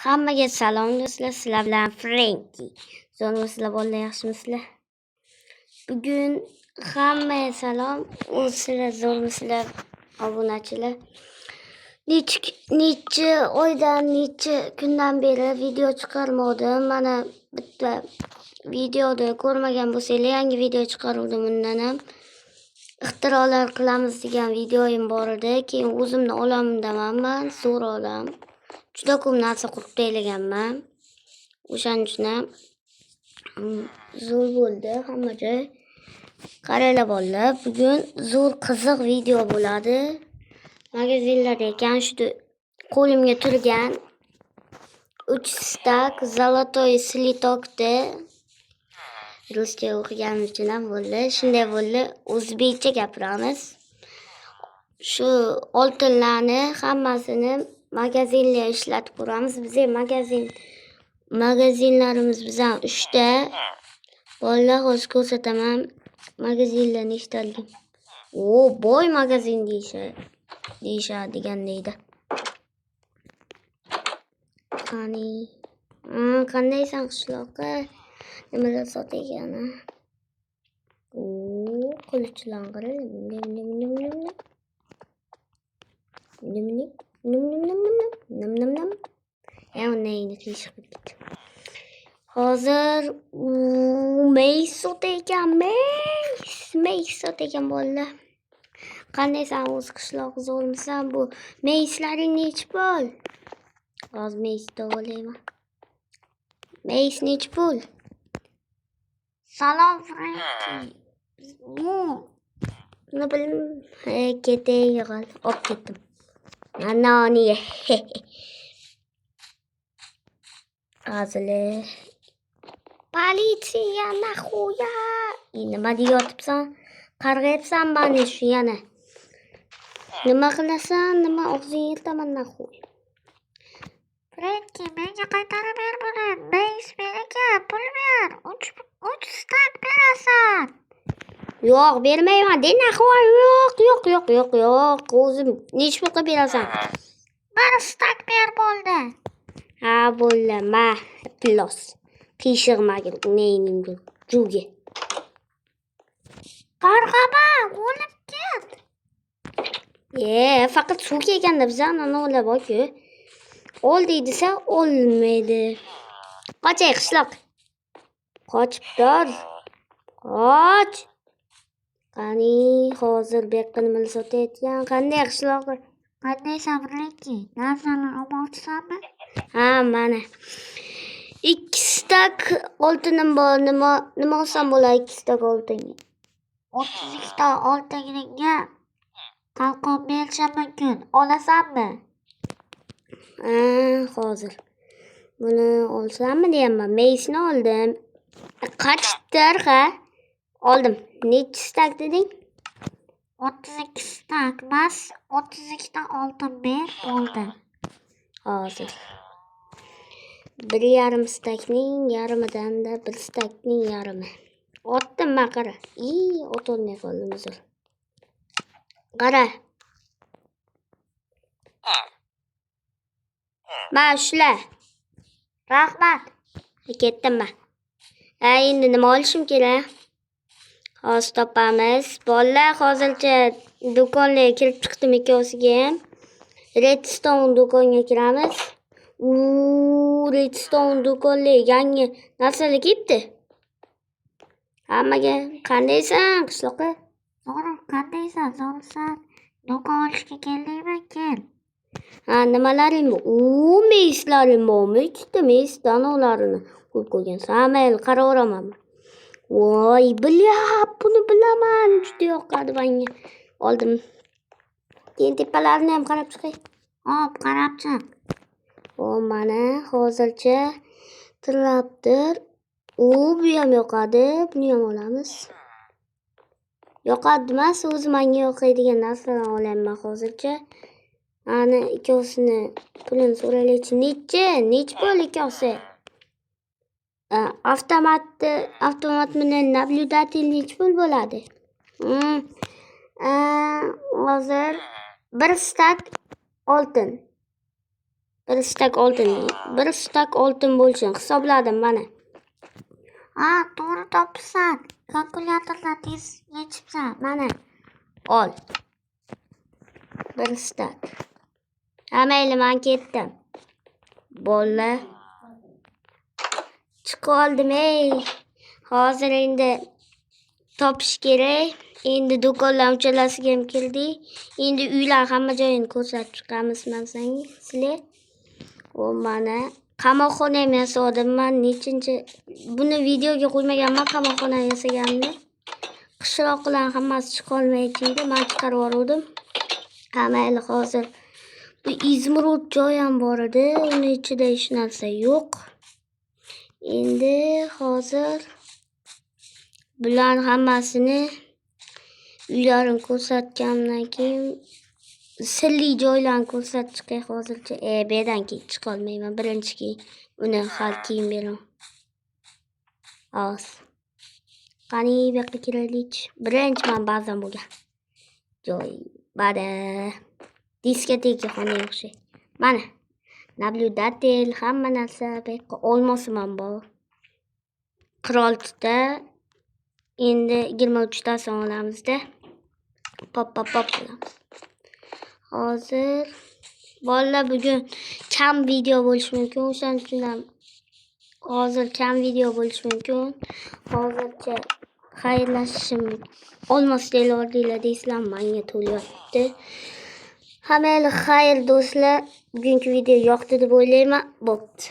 Hammaga salom do'stlar, sizlar bilan Frenki. Zo'rmisizlar, bolalar, yaxshimisizlar? Bugun hammaga salom. Sizlar zo'rmisizlar, obunachilar? Necha oydan, necha kundan beri video chiqarmadim. Mana bitta videoni ko'rmagan bo'lsanglar, yangi video chiqaruvdim undan ham. Ixtirolar qilamiz degan videoyim bor edi. Keyin o'zimni olamdaman, zo'r olam. Juda ko'p narsa qurib taylaganman. O'shaning uchun ham zo'r bo'ldi hamma joy. Qaranglar bolalar, bugun zo'r qiziq video bo'ladi. Magazinlarda ekan shu qo'limga turgan 3 stak zolotoy slitokda ruscha o'qiganim uchun ham bo'ldi. Shunday bo'ldi, o'zbekcha gapiramiz. Shu oltinlarni hammasini magazinga ishlatib ko'ramiz. Bizning magazinlarimiz bizdan 3 ta. Bolalar hozir ko'rsataman. Magazinlarni ishlatdim. Boy magazin deyishadigan deydi. Qandaysan qishloqqa? Nimalar sotgani? Qilichlanqiri. Neyni qilishib ketdi. Hozir mays sotagan bolalar. Qandaysan o'z qishloq zo'rmisan? Bu mayslaring nechi pul? Hozir maysda olayman. Mays nechi pul? Salom Frenki. Nima bilim, ketay yig'al, olib ketdim. Nani. Azile. Politsiya naxuya. Nima deyotibsan? Qarg'ayapsan meni shu yana. Nima qilasan? Nima og'zing yirtaman naxuy. Frenki, menga qaytarib ber buni. Mays menga, pul ber. 3 stak berasan. Yo'q, bermayman. De naxuy. Yo'q. O'zim necha pulga berasan? 1 stak ber bo'ldi. Ha, bo'ldi. Ma, plos. Qiyshig'magin, neyning juga. Qarg'ama, o'lib ket. Faqat suv kelganda bizdan ana bor-ku. Ol desa olmaydi. Qochay qishloq. Qochib tur. Qoch. Qani hozir beqqa nimalar sotayotgan? Qanday qishloq? Qandaysan Frenki? Narsalar olmoqchisanmi? Ha, mana. 2 stak oltinim bor. Nima olsam bo'ladi 2 stak oltinga? 32 ta oltinga qalqon berishim mumkin. Olasanmi? Hozir. Buni olsammi deyapman. Maysni oldim. Qachdir ha? Oldim. Necha stak deding? 32 stak emas, 32 ta oltin ber bo'ldi. Hozir. 1,5 stakning yarmidan-da 1 stakning yarmi. Otdim men qara. Otolmay qoldim uzr. Qara. Ma shular. Rahmat. Ketdim men. Endi nima olishim kerak? Hozir topamiz. Bolalar hozircha do'konga kirib chiqdim ikkovsiga ham. Redstone do'konga kiramiz. Redstone do'konga yangi narsalar kelibdi. Hammaga qandaysan qishloqqa? Zo'rim, qandaysan? Zo'rsan? Do'kon ochishga keldingmi? Kel. Nimalaring bor? Mayslaring bormi? Ikkita mays danolarini qo'yib qo'ygan. Samayl qaraveraman. Voy, buni bilaman. Juda yoqadi menga. Oldim. Keyin tepalarini ham qarab chiqay. Hop, qarab chiq. Mana hozircha tirabdir. Bu ham yoqadi. Buni ham olamiz. Yoqadi emas, o'zi menga yoqadigan narsalarni olaman hozircha. Ana ikkovsini pulini so'raylik. Necha pul ikkovsi? Avtomat bilan nablюдатель necha pul bo'ladi? Hozir 1 stak oltin. Bir stak oltin bo'lsin. Hisobladim mana. Ha, to'g'ri topibsan. Kalkulyatorda tez yechibsan. Mana. Ol. Bir stak. Ha, mayli, men ketdim. Bo'lla. Chiqib oldim, ey. Hozir endi topish kerak. Endi do'konlar uchalasiga ham keldik. Endi uylar hamma joyini ko'rsatib chiqamiz sizlar. O mana qamoqxona ham yasadim men. Nechinchi buni videoga qo'ymaganman, qamoqxona yasaganimni. Qishloqlar hammasi chiqolmay ketdi. Men chiqarib yubordim. Ha, mayli, hozir bu izmirud joy ham bor edi. Uni ichida hech narsa yo'q. Endi hozir bular hammasini uylarini ko'rsatgandan keyin sirli joylarni ko'rsatib chiqay hozircha. Bu yerdan keyin chiqolmayman. Birinchi keyin uni hal keyin beraman. Hozir. Qani bu yoqqa kiraylik. Birinchi men ba'zan bo'lgan joy. Mana diskoteka xona o'xshaydi. Mana nablюдатель, hamma narsa bu yoqqa olmosim ham bor. Qirolchida endi 23 tasini olamizda. Pop qilamiz. Hozir bolalar bugun kam video bo'lishi mumkin. O'shaning uchun ham hozir kam video bo'lishi mumkin. Hozircha xayrlashishim olmos deylordinglar deysizlar, menga to'lyapti. Hammaga xayr do'stlar. Bugungi video yoqdi deb o'ylayman. Bo'pti.